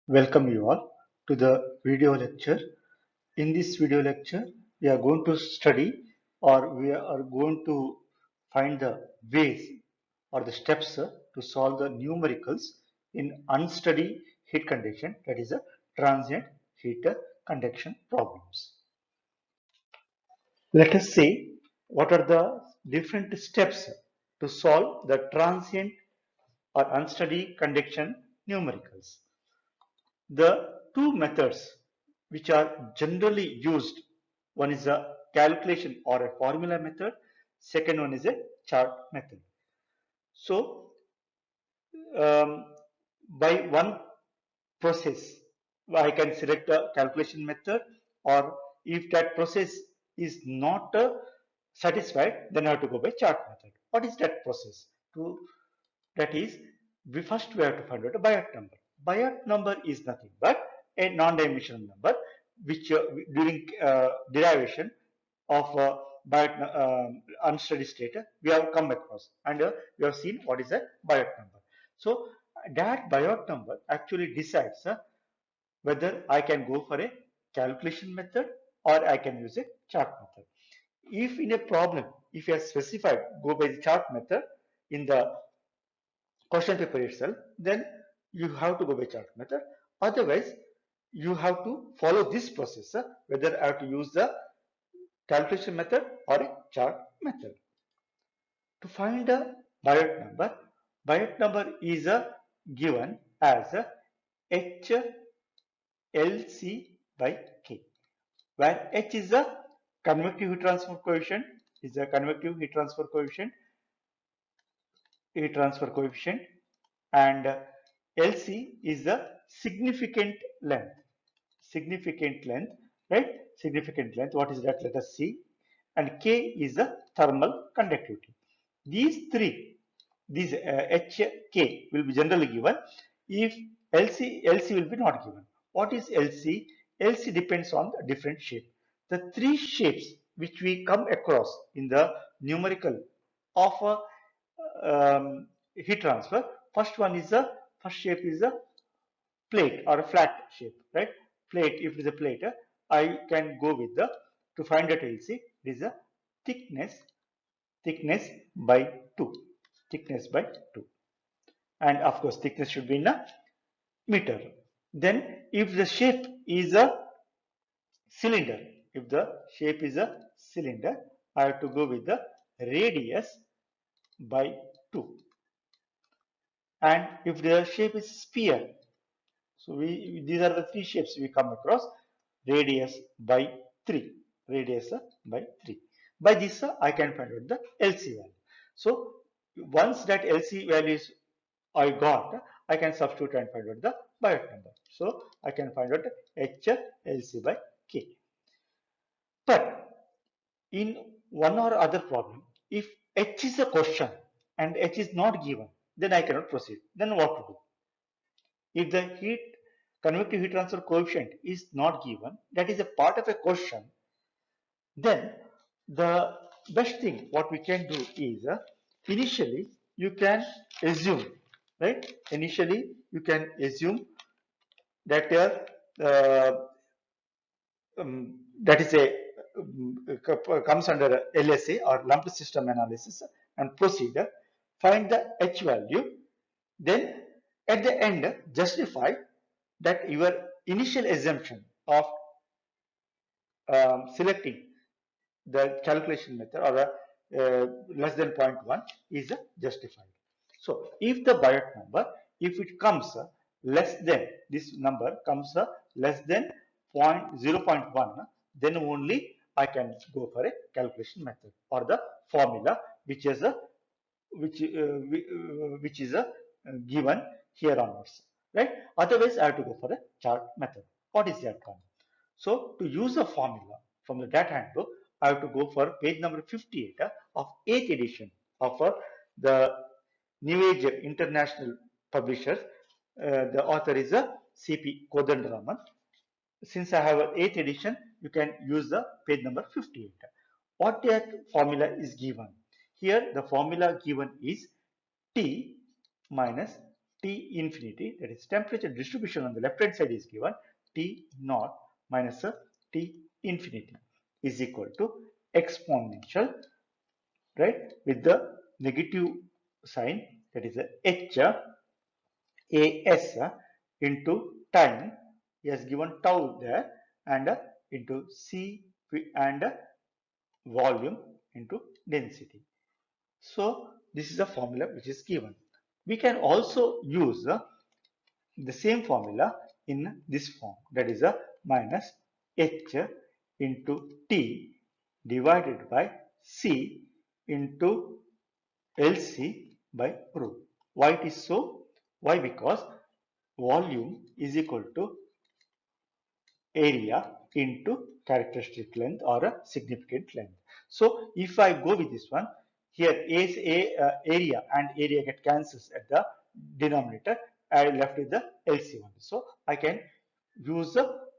Welcome you all to the video lecture. In this video lecture, we are going to study or we are going to find the ways or the steps to solve the numericals in unsteady heat conduction, that is a transient heat conduction problems. Let us see what are the different steps to solve the transient or unsteady conduction numericals. The two methods which are generally used, one is a calculation or a formula method, second one is a chart method. So by one process, I can select a calculation method, or if that process is not satisfied, then I have to go by chart method. What is that process? To That is, we have to find out a Biot number. Biot number is nothing but a non-dimensional number which during derivation of Biot unsteady state we have come across, and we have seen what is a Biot number. So that Biot number actually decides whether I can go for a calculation method or I can use a chart method. If in a problem, if you have specified go by the chart method in the question paper itself, then you have to go by chart method. Otherwise, you have to follow this process, whether I have to use the calculation method or a chart method. To find a Biot number is given as HLC by K, where H is a convective heat transfer coefficient, and LC is the significant length, right? Significant length, what is that? Let us see. And K is the thermal conductivity. These three, these H, K will be generally given. If LC will be not given. What is LC? LC depends on the different shape. The three shapes which we come across in the numerical of heat transfer. First shape is a plate or a flat shape, right? Plate, if it is a plate, I can go with the, to find that LC, it is a thickness, thickness by 2, thickness by 2. And of course, thickness should be in a meter. Then, if the shape is a cylinder, if the shape is a cylinder, I have to go with the radius by 2. And if the shape is sphere, so these are the three shapes we come across. Radius by 3. Radius by 3. By this, I can find out the LC value. So once that LC values I got, I can substitute and find out the Biot number. So I can find out H LC by K. But in one or other problem, if H is a question and H is not given, then I cannot proceed. Then what to do? If the convective heat transfer coefficient is not given, that is a part of a question, then the best thing what we can do is initially you can assume, right? Initially you can assume that that is a comes under LSA or lumped system analysis and proceed. Find the H value, then at the end justify that your initial assumption of selecting the calculation method or less than 0.1 is justified. So if the Biot number, if it comes less than, this number comes less than 0.1, then only I can go for a calculation method or the formula which is a which is a given here onwards, right? Otherwise, I have to go for a chart method. What is that one? So to use a formula from the data handbook, I have to go for page number 58 of 8th edition of the New Age International Publishers. The author is C.P. Kodandaraman. Since I have an 8th edition, you can use the page number 58. What that formula is given? Here the formula given is T minus T infinity, that is temperature distribution on the left hand side is given, T naught minus T infinity is equal to exponential, right, with the negative sign, that is H As into time. He has given tau there, and into C and volume into density. So this is a formula which is given. We can also use the same formula in this form, that is a minus H into T divided by C into LC by rho. Why it is so? Why? Because volume is equal to area into characteristic length or a significant length. So if I go with this one, here is area and area get cancels at the denominator. I left with the LC1. So I can use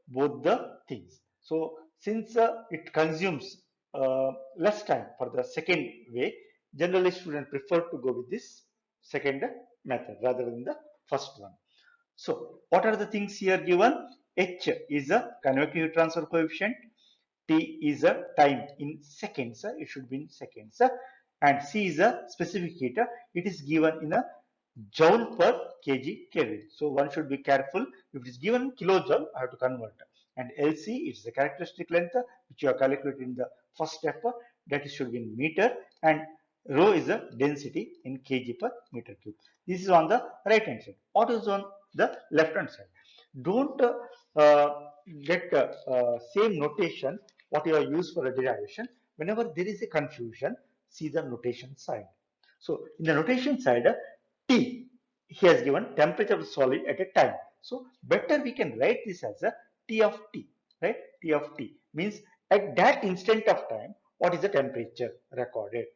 both the things. So since it consumes less time for the second way, generally students prefer to go with this second method rather than the first one. So what are the things here given? H is a convective heat transfer coefficient. T is a time in seconds. It should be in seconds. And C is a specific heat. It is given in a joule per kg Kelvin. So one should be careful. If it is given kilojoule, I have to convert. And LC is the characteristic length which you are calculated in the first step. That should be in meter. And rho is the density in kg per meter cube. This is on the right hand side. What is on the left hand side? Don't get same notation what you are used for a derivation. Whenever there is a confusion, see the notation side. So in the notation side, T, he has given temperature of the solid at a time. So better we can write this as a T of T, right? T of T means at that instant of time, what is the temperature recorded?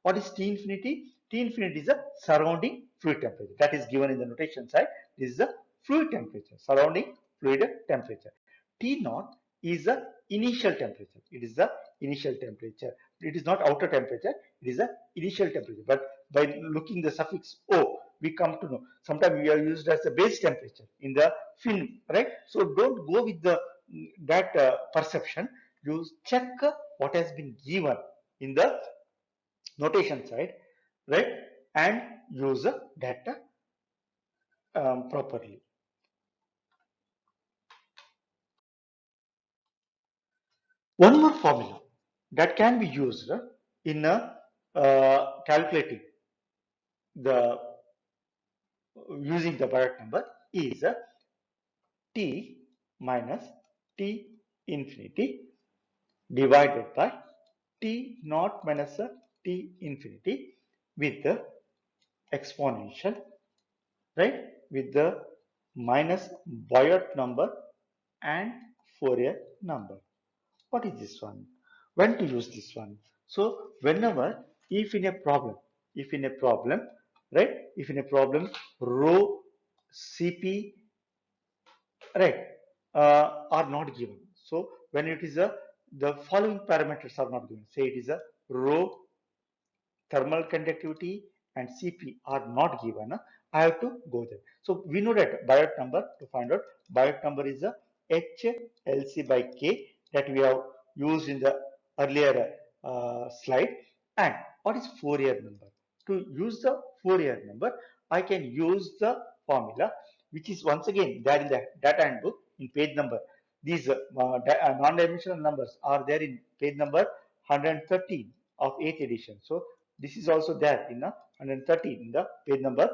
What is T infinity? T infinity is the surrounding fluid temperature. That is given in the notation side. This is the fluid temperature, surrounding fluid temperature. T naught is the initial temperature. It is the initial temperature. It is not outer temperature. It is the initial temperature. But by looking the suffix O, we come to know. Sometimes we are used as the base temperature in the film, right? So don't go with the that perception. You check what has been given in the notation side, right? And use that properly. One more formula that can be used in calculating the using the Biot number is T minus T infinity divided by T naught minus T infinity with the exponential, right, with the minus Biot number and Fourier number. What is this one? When to use this one? So whenever, if in a problem, right, if in a problem rho Cp, right, are not given. So when it is a, the following parameters are not given. Say it is a rho thermal conductivity and Cp are not given, I have to go there. So we know that Biot number, to find out Biot number is a HLC by K that we have used in the earlier slide. And what is Fourier number? To use the Fourier number, I can use the formula which is once again there in the data handbook in page number. These non-dimensional numbers are there in page number 113 of 8th edition. So this is also there in 113 in the page number,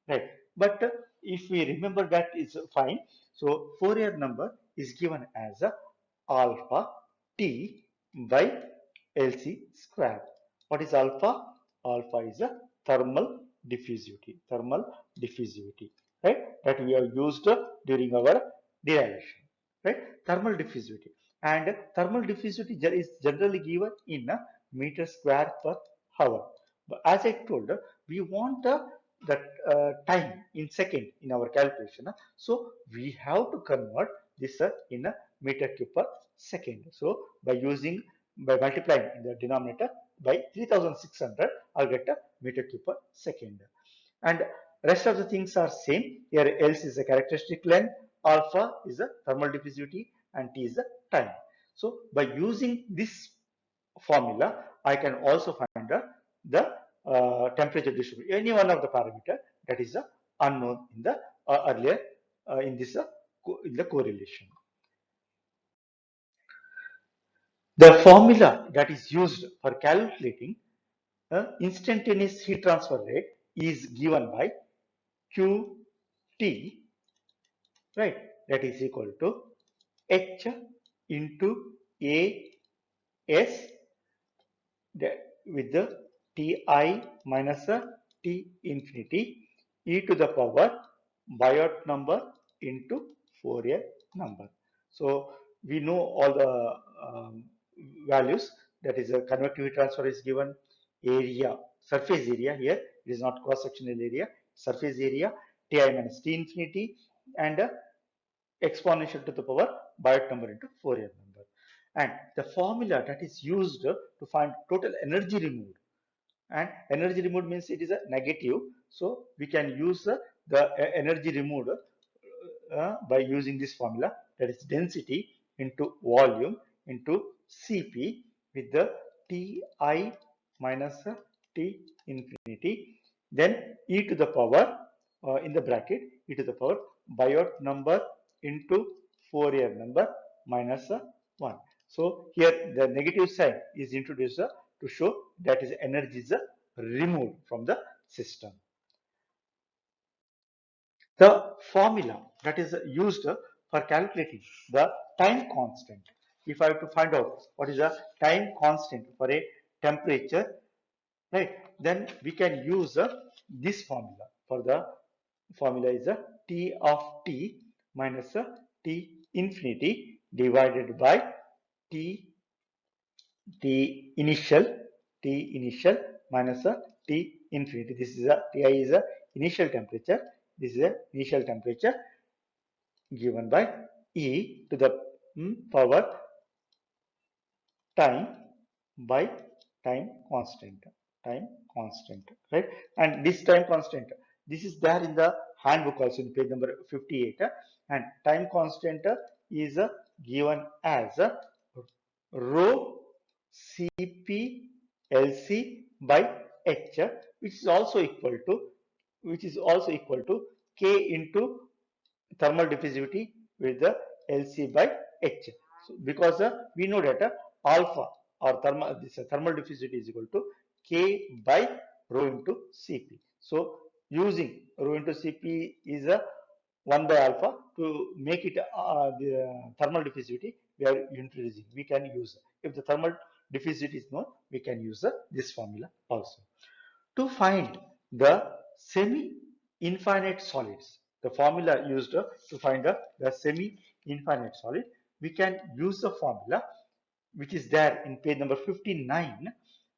right? But if we remember that is fine. So Fourier number is given as alpha T by LC square. What is alpha? Alpha is a thermal diffusivity, right? That we have used during our derivation, right? Thermal diffusivity. And thermal diffusivity is generally given in meter square per hour. But as I told, we want that time in second in our calculation. So we have to convert this in a meter cube per second. So by multiplying in the denominator by 3600, I'll get a meter cube per second. And Rest of the things are same. Here L is the characteristic length, alpha is the thermal diffusivity, and T is the time. So by using this formula, I can also find the temperature distribution, any one of the parameter that is unknown in the earlier in this in the correlation. The formula that is used for calculating instantaneous heat transfer rate is given by Qt, right? That is equal to H into AS with the Ti minus T infinity e to the power Biot number into Fourier number. So we know all the values, that is a convective heat transfer is given, area, surface area, here it is not cross sectional area, surface area, Ti minus T infinity, and exponential to the power Biot number into Fourier number. And the formula that is used to find total energy removed, and energy removed means it is a negative, so we can use the energy removed by using this formula, that is density into volume into Cp with the Ti minus T infinity, then e to the power in the bracket e to the power Biot number into Fourier number minus 1. So here the negative sign is introduced to show that is energy is removed from the system. The formula that is used for calculating the time constant, if I have to find out what is the time constant for a temperature, right, then we can use this formula. For the formula is T of T minus T infinity divided by T T initial minus T infinity. This is a Ti is a initial temperature. This is a initial temperature given by E to the power time by time constant, right? And this time constant, this is there in the handbook also in page number 58, and time constant is given as rho Cp Lc by H, which is also equal to K into thermal diffusivity with the Lc by H. So because we know that alpha or thermal diffusivity is equal to K by rho into Cp. So using rho into Cp is a 1 by alpha, to make it the thermal diffusivity we are introducing. We can use, if the thermal diffusivity is known, we can use this formula also. To find the semi-infinite solids, the formula used to find the semi-infinite solid, we can use the formula which is there in page number 59,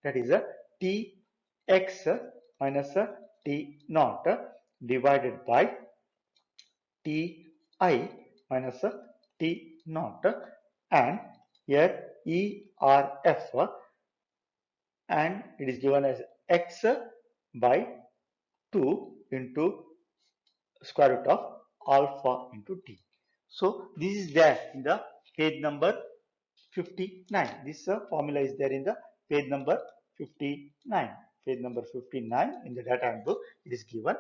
that is a Tx minus a T naught divided by Ti minus a T naught, and here ERF, and it is given as x by 2 into square root of alpha into T. So this is there in the page number 59. This formula is there in the page number 59. Page number 59 in the data handbook it is given.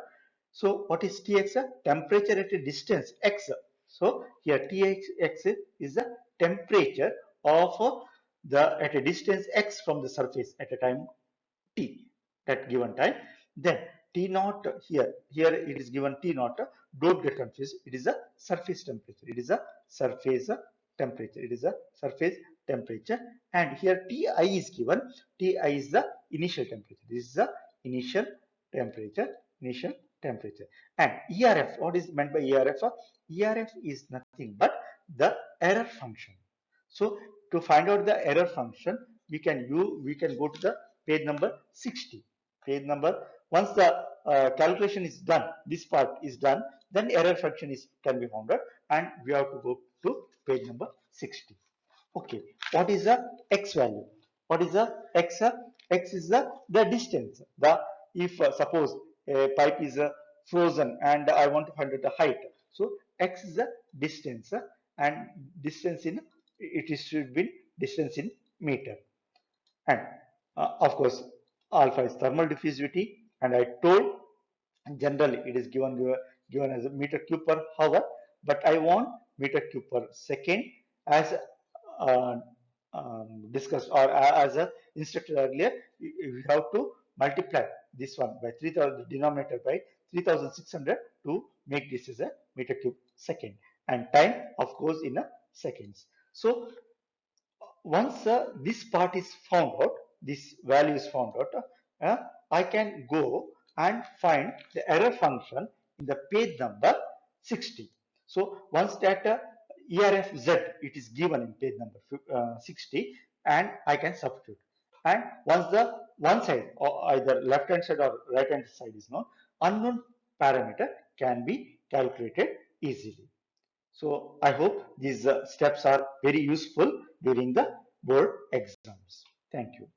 So what is Tx? Temperature at a distance x. So here Tx is the temperature of the at a distance x from the surface at a time t, that given time. Then T naught, here it is given T naught, don't get confused, it is a surface temperature, it is a surface temperature, it is a surface temperature, and here Ti is given, Ti is the initial temperature, this is the initial temperature, and ERF, what is meant by ERF? ERF is nothing but the error function. So to find out the error function, we can go to the page number 60. Page number, once the calculation is done, this part is done, then error function can be found out, and we have to go to page number 60. Okay, what is the x value? What is the x? X is the distance. If suppose a pipe is frozen and I want to find out the height. So x is the distance and distance in it is should be distance in meter. And of course, alpha is thermal diffusivity, and I told generally it is given as a meter cube per hour, but I want meter cube per second as uh, discussed or as a instructed earlier. You have to multiply this one by 3000, denominator by 3600 to make this as a meter cube second, and time of course in a seconds. So once this part is found out, this value is found out, I can go and find the error function in the page number 60. So once that ERFZ it is given in page number 60, and I can substitute. And once the one side or either left hand side or right hand side is known, unknown parameter can be calculated easily. So I hope these steps are very useful during the board exams. Thank you.